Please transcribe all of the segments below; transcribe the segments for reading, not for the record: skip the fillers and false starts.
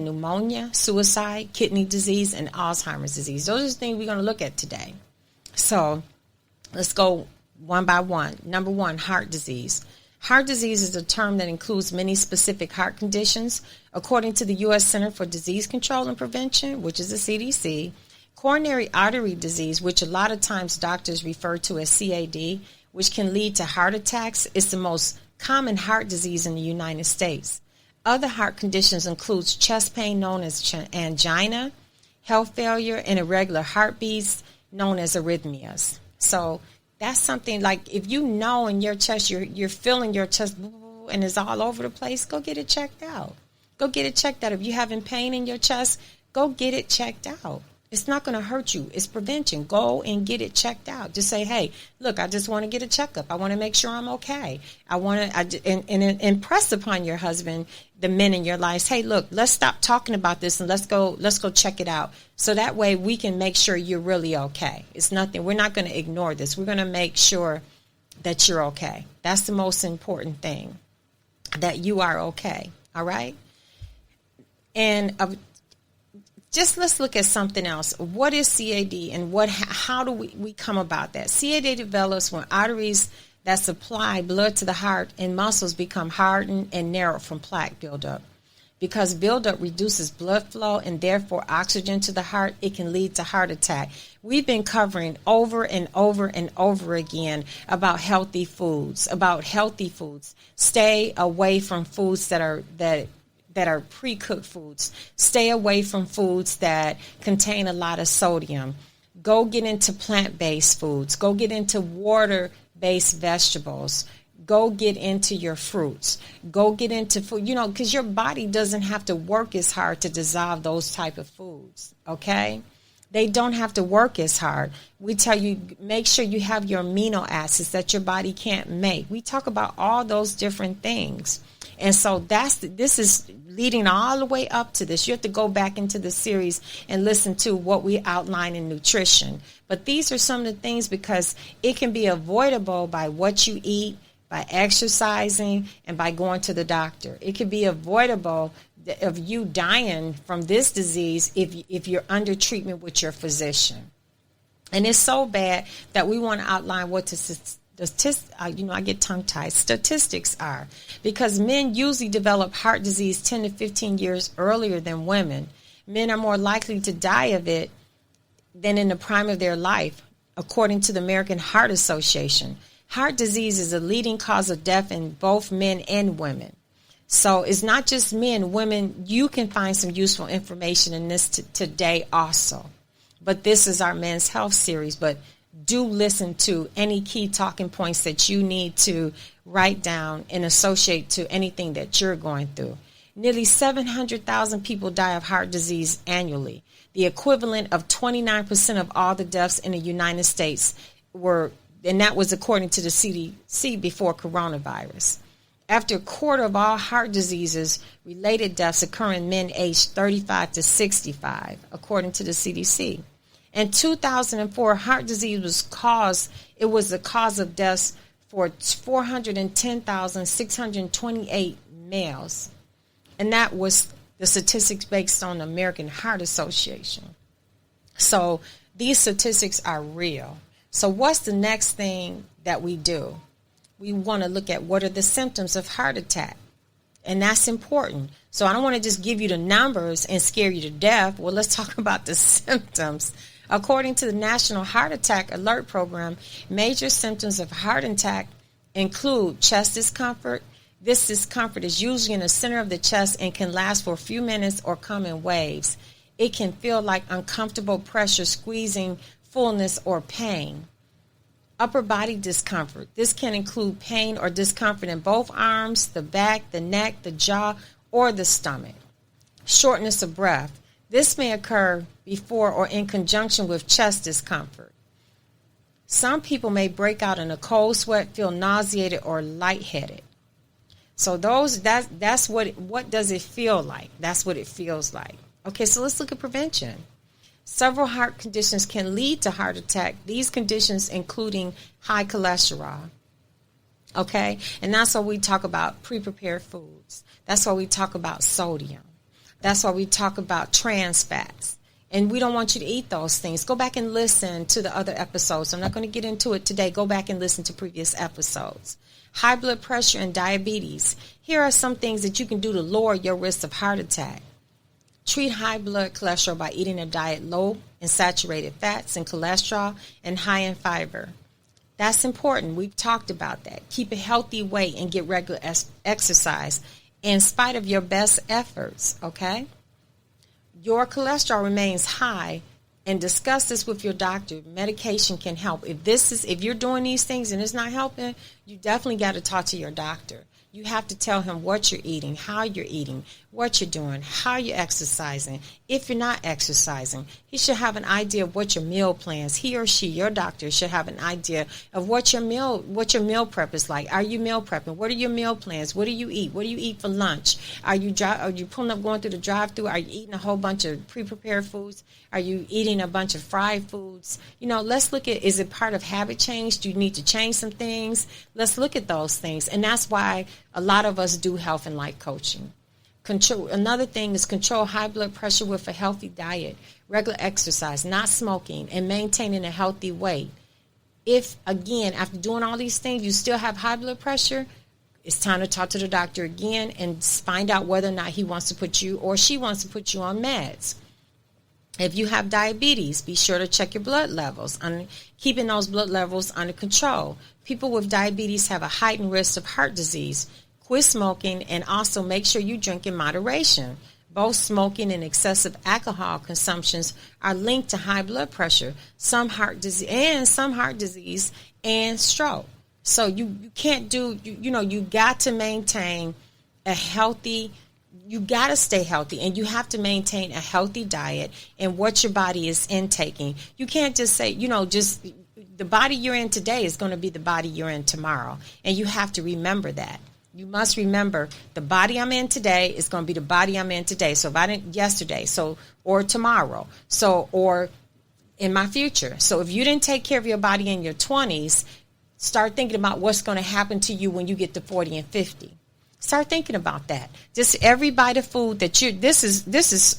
pneumonia, suicide, kidney disease, and Alzheimer's disease. Those are the things we're going to look at today. So let's go one by one. Number one, heart disease. Heart disease is a term that includes many specific heart conditions. According to the U.S. Center for Disease Control and Prevention, which is the CDC, coronary artery disease, which a lot of times doctors refer to as CAD, which can lead to heart attacks, is the most common heart disease in the United States. Other heart conditions includes chest pain known as angina, heart failure, and irregular heartbeats known as arrhythmias. So that's something like if you know in your chest, you're feeling your chest and it's all over the place, go get it checked out. Go get it checked out. If you're having pain in your chest, go get it checked out. It's not going to hurt you. It's prevention. Go and get it checked out. Just say, hey, look, I just want to get a checkup. I want to make sure I'm okay. I want to and impress upon your husband, the men in your lives. Hey, look, let's stop talking about this and let's go check it out. So that way we can make sure you're really okay. It's nothing. We're not going to ignore this. We're going to make sure that you're okay. That's the most important thing, that you are okay. All right. And just let's look at something else. What is CAD and how do we come about that? CAD develops when arteries that supply blood to the heart and muscles become hardened and narrowed from plaque buildup. Because buildup reduces blood flow and therefore oxygen to the heart, it can lead to heart attack. We've been covering over and over and over again about healthy foods. Stay away from foods that are pre-cooked foods. Stay away from foods that contain a lot of sodium. Go get into plant-based foods. Go get into water-based vegetables. Go get into your fruits. Go get into food, because your body doesn't have to work as hard to dissolve those type of foods, okay? They don't have to work as hard. We tell you, make sure you have your amino acids that your body can't make. We talk about all those different things. And so this is leading all the way up to this. You have to go back into the series and listen to what we outline in nutrition. But these are some of the things because it can be avoidable by what you eat, by exercising, and by going to the doctor. It can be avoidable of you dying from this disease if you're under treatment with your physician. And it's so bad that we want to outline what I get tongue-tied. Statistics are because men usually develop heart disease 10 to 15 years earlier than women. Men are more likely to die of it than in the prime of their life, according to the American Heart Association. Heart disease is a leading cause of death in both men and women. So it's not just men, women. You can find some useful information in this today also. But this is our Men's Health series. But do listen to any key talking points that you need to write down and associate to anything that you're going through. Nearly 700,000 people die of heart disease annually. The equivalent of 29% of all the deaths in the United States and that was according to the CDC before coronavirus. After a quarter of all heart diseases related deaths occur in men aged 35 to 65, according to the CDC. In 2004, heart disease was the cause of deaths for 410,628 males. And that was the statistics based on the American Heart Association. So these statistics are real. So what's the next thing that we do? We want to look at what are the symptoms of heart attack. And that's important. So I don't want to just give you the numbers and scare you to death. Well, let's talk about the symptoms. According to the National Heart Attack Alert Program, major symptoms of heart attack include chest discomfort. This discomfort is usually in the center of the chest and can last for a few minutes or come in waves. It can feel like uncomfortable pressure, squeezing, fullness, or pain. Upper body discomfort. This can include pain or discomfort in both arms, the back, the neck, the jaw, or the stomach. Shortness of breath. This may occur before or in conjunction with chest discomfort. Some people may break out in a cold sweat, feel nauseated, or lightheaded. So that's what does it feel like? That's what it feels like. Okay, so let's look at prevention. Several heart conditions can lead to heart attack. These conditions including high cholesterol. Okay, and that's why we talk about pre-prepared foods. That's why we talk about sodium. That's why we talk about trans fats. And we don't want you to eat those things. Go back and listen to the other episodes. I'm not going to get into it today. Go back and listen to previous episodes. High blood pressure and diabetes. Here are some things that you can do to lower your risk of heart attack. Treat high blood cholesterol by eating a diet low in saturated fats and cholesterol and high in fiber. That's important. We've talked about that. Keep a healthy weight and get regular exercise in spite of your best efforts, okay? Your cholesterol remains high, and discuss this with your doctor. Medication can help. If you're doing these things and it's not helping, you definitely got to talk to your doctor. You have to tell him what you're eating, how you're eating, what you're doing, how you're exercising. If you're not exercising, he should have an idea of what your meal plans. He or she, your doctor, should have an idea of what your meal prep is like. Are you meal prepping? What are your meal plans? What do you eat? What do you eat for lunch? Are you pulling up, going through the drive-thru? Are you eating a whole bunch of pre-prepared foods? Are you eating a bunch of fried foods? Let's look at, is it part of habit change? Do you need to change some things? Let's look at those things. And that's why a lot of us do health and life coaching. Another thing is control high blood pressure with a healthy diet, regular exercise, not smoking, and maintaining a healthy weight. If, again, after doing all these things, you still have high blood pressure, it's time to talk to the doctor again and find out whether or not he wants to put you or she wants to put you on meds. If you have diabetes, be sure to check your blood levels, keeping those blood levels under control. People with diabetes have a heightened risk of heart disease. Quit smoking, and also make sure you drink in moderation. Both smoking and excessive alcohol consumptions are linked to high blood pressure, some heart disease and stroke. So you can't you got to maintain a healthy, you got to stay healthy, and you have to maintain a healthy diet and what your body is intaking. You can't just say, just the body you're in today is going to be the body you're in tomorrow. And you have to remember that. You must remember the body I'm in today is going to be the body I'm in today. So if I didn't yesterday, or tomorrow, or in my future. So if you didn't take care of your body in your 20s, start thinking about what's going to happen to you when you get to 40 and 50. Start thinking about that. Just every bite of food that this is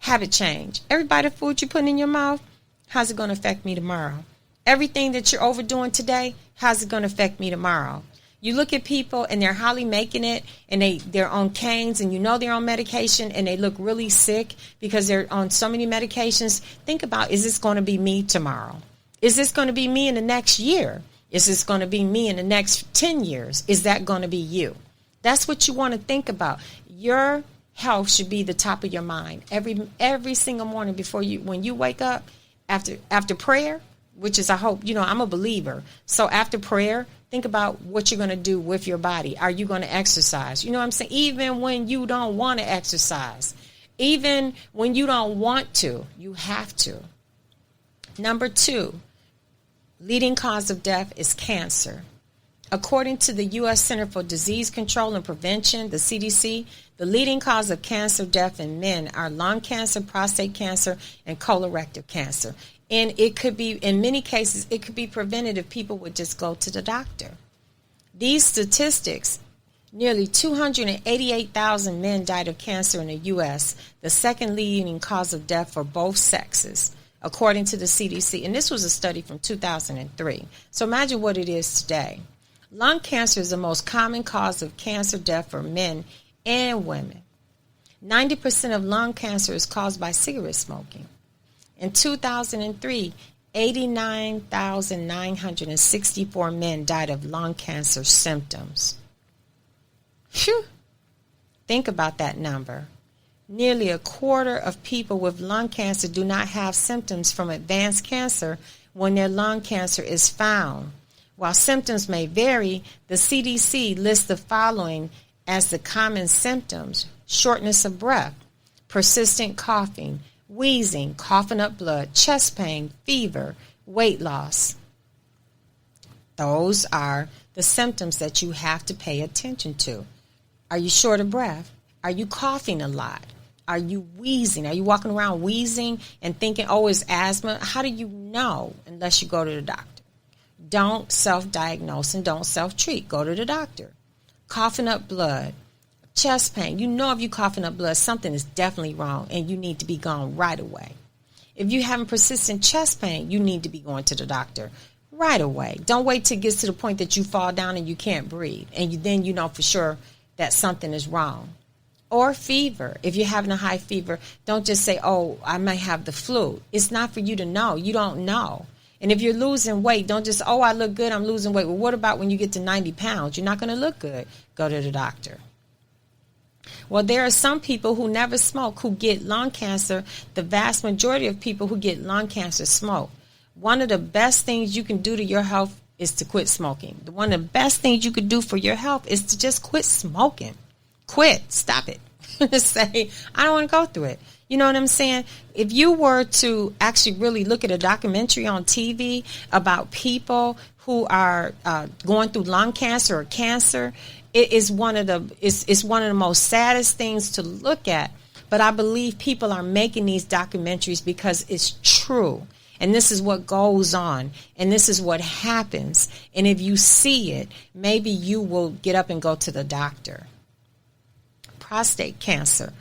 habit change. Every bite of food you're putting in your mouth, how's it going to affect me tomorrow? Everything that you're overdoing today, how's it going to affect me tomorrow? You look at people and they're hardly making it, and they're on canes, and they're on medication, and they look really sick because they're on so many medications. Think about, is this going to be me tomorrow? Is this going to be me in the next year? Is this going to be me in the next 10 years? Is that going to be you? That's what you want to think about. Your health should be the top of your mind every single morning when you wake up, after prayer, which is, I hope, I'm a believer. So after prayer, think about what you're going to do with your body. Are you going to exercise? You know what I'm saying? Even when you don't want to exercise, even when you don't want to, you have to. Number 2, leading cause of death is cancer. According to the U.S. Center for Disease Control and Prevention, the CDC, the leading cause of cancer death in men are lung cancer, prostate cancer, and colorectal cancer. And it could be, in many cases, it could be prevented if people would just go to the doctor. These statistics, nearly 288,000 men died of cancer in the U.S., the second leading cause of death for both sexes, according to the CDC. And this was a study from 2003. So imagine what it is today. Lung cancer is the most common cause of cancer death for men and women. 90% of lung cancer is caused by cigarette smoking. In 2003, 89,964 men died of lung cancer symptoms. Phew! Think about that number. Nearly a quarter of people with lung cancer do not have symptoms from advanced cancer when their lung cancer is found. While symptoms may vary, the CDC lists the following as the common symptoms: shortness of breath, persistent coughing, wheezing, coughing up blood, chest pain, fever, weight loss. Those are the symptoms that you have to pay attention to. Are you short of breath? Are you coughing a lot? Are you wheezing? Are you walking around wheezing and thinking, oh, it's asthma? How do you know unless you go to the doctor? Don't self-diagnose and don't self-treat. Go to the doctor. Coughing up blood, Chest pain. You know if you're coughing up blood, something is definitely wrong and you need to be gone right away. If you're having persistent chest pain, you need to be going to the doctor right away. Don't wait till it gets to the point that you fall down and you can't breathe. And then you know for sure that something is wrong. Or fever. If you're having a high fever, don't just say, oh, I might have the flu. It's not for you to know. You don't know. And if you're losing weight, don't just, oh, I look good, I'm losing weight. Well, what about when you get to 90 pounds? You're not going to look good. Go to the doctor. Well, there are some people who never smoke who get lung cancer. The vast majority of people who get lung cancer smoke. One of the best things you can do to your health is to quit smoking. One of the best things you could do for your health is to just quit smoking. Quit. Stop it. Say, I don't want to go through it. You know what I'm saying? If you were to actually really look at a documentary on TV about people who are going through lung cancer or cancer, it is one of the most saddest things to look at. But I believe people are making these documentaries because it's true. And this is what goes on. And this is what happens. And if you see it, maybe you will get up and go to the doctor. Prostate cancer.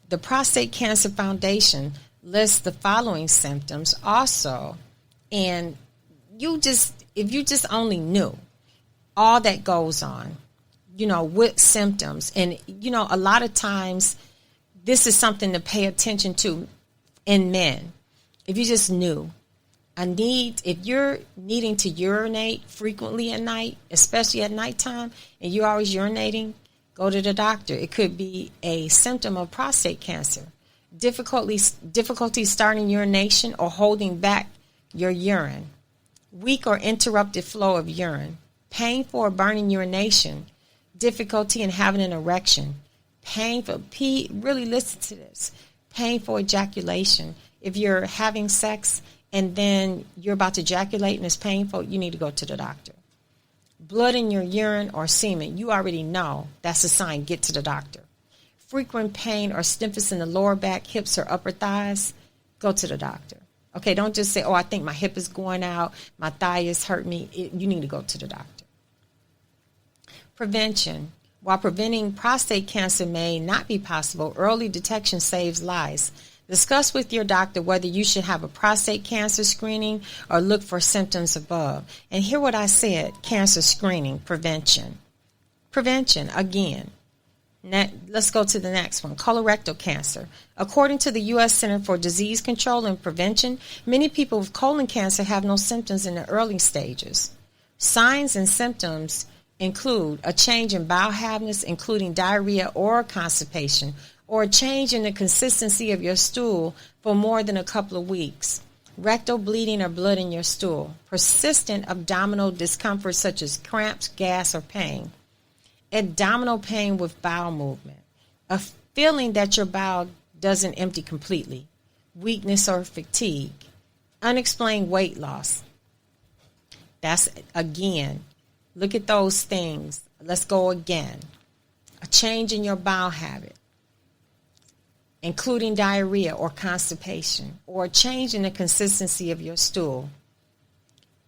The Prostate Cancer Foundation lists the following symptoms also. And if you just only knew all that goes on, with symptoms. And, a lot of times this is something to pay attention to in men. If you just knew, if you're needing to urinate frequently at night, especially at nighttime, and you're always urinating, go to the doctor. It could be a symptom of prostate cancer. Difficulty starting urination or holding back your urine. Weak or interrupted flow of urine. Painful or burning urination. Difficulty in having an erection. Really listen to this. Painful ejaculation. If you're having sex and then you're about to ejaculate and it's painful, you need to go to the doctor. Blood in your urine or semen, you already know that's a sign. Get to the doctor. Frequent pain or stiffness in the lower back, hips, or upper thighs, go to the doctor. Okay, don't just say, oh, I think my hip is going out, my thigh is hurting me. You need to go to the doctor. Prevention. While preventing prostate cancer may not be possible, early detection saves lives. Discuss with your doctor whether you should have a prostate cancer screening or look for symptoms above. And hear what I said, cancer screening, prevention. Prevention, again. Let's go to the next one, colorectal cancer. According to the U.S. Center for Disease Control and Prevention, many people with colon cancer have no symptoms in the early stages. Signs and symptoms include a change in bowel habits, including diarrhea or constipation, or a change in the consistency of your stool for more than a couple of weeks, rectal bleeding or blood in your stool, persistent abdominal discomfort such as cramps, gas, or pain, abdominal pain with bowel movement, a feeling that your bowel doesn't empty completely, weakness or fatigue, unexplained weight loss. That's, again, look at those things. Let's go again. A change in your bowel habit, including diarrhea or constipation, or a change in the consistency of your stool,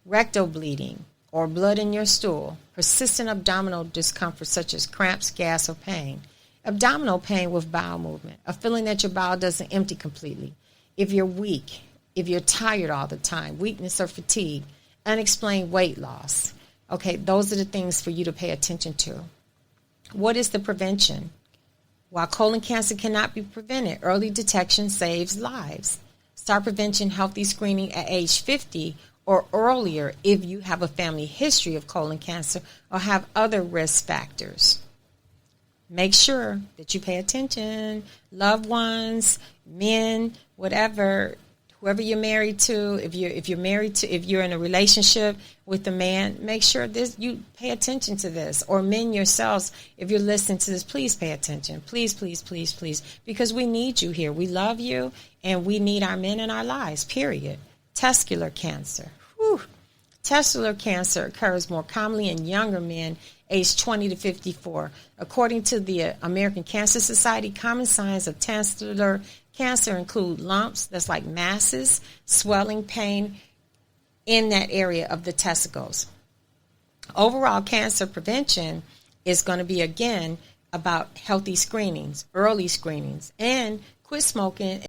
rectal bleeding or blood in your stool, persistent abdominal discomfort such as cramps, gas, or pain, abdominal pain with bowel movement, a feeling that your bowel doesn't empty completely, if you're weak, if you're tired all the time, weakness or fatigue, unexplained weight loss. Okay, those are the things for you to pay attention to. What is the prevention? While colon cancer cannot be prevented, early detection saves lives. Start prevention healthy screening at age 50 or earlier if you have a family history of colon cancer or have other risk factors. Make sure that you pay attention. Loved ones, men, whoever you're married to, if you're in a relationship with a man, make sure you pay attention to this. Or men yourselves, if you're listening to this, please pay attention. Please, please, please, please. Because we need you here. We love you, and we need our men in our lives, period. Testicular cancer. Whew. Testicular cancer occurs more commonly in younger men aged 20 to 54. According to the American Cancer Society, common signs of testicular cancer include lumps, that's like masses, swelling, pain in that area of the testicles. Overall cancer prevention is going to be, again, about healthy screenings, early screenings, and quit smoking